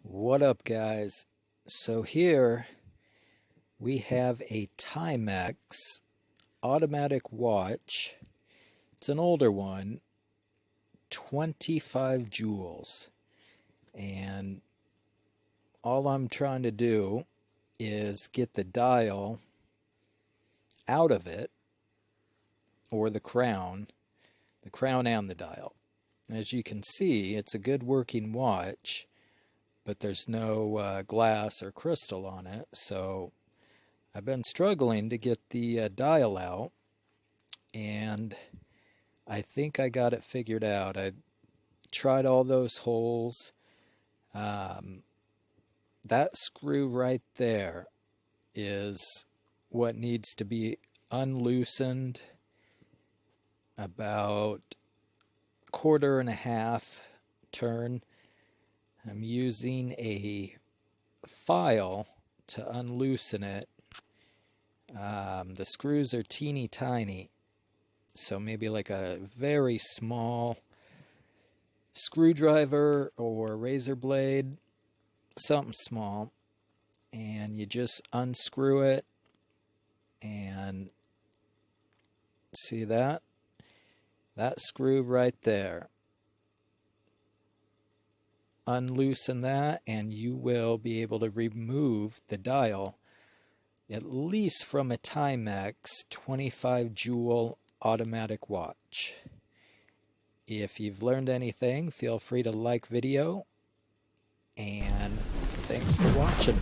What up, guys? So here we have a Timex automatic watch. It's an older one, 25 joules. And all I'm trying to do is get the dial out of it, or the crown and the dial. As you can see, it's a good working watch, but there's no glass or crystal on it, so I've been struggling to get the dial out, and I think I got it figured out. I tried all those holes. That screw right there is what needs to be unloosened about a quarter and a half turn. I'm using a file to unloosen it. The screws are teeny tiny, so maybe like a very small screwdriver or razor blade, something small, and you just unscrew it, and see that screw right there. Unloosen that and you will be able to remove the dial, at least from a Timex 25 joule automatic watch. If you've learned anything, feel free to like video, and thanks for watching.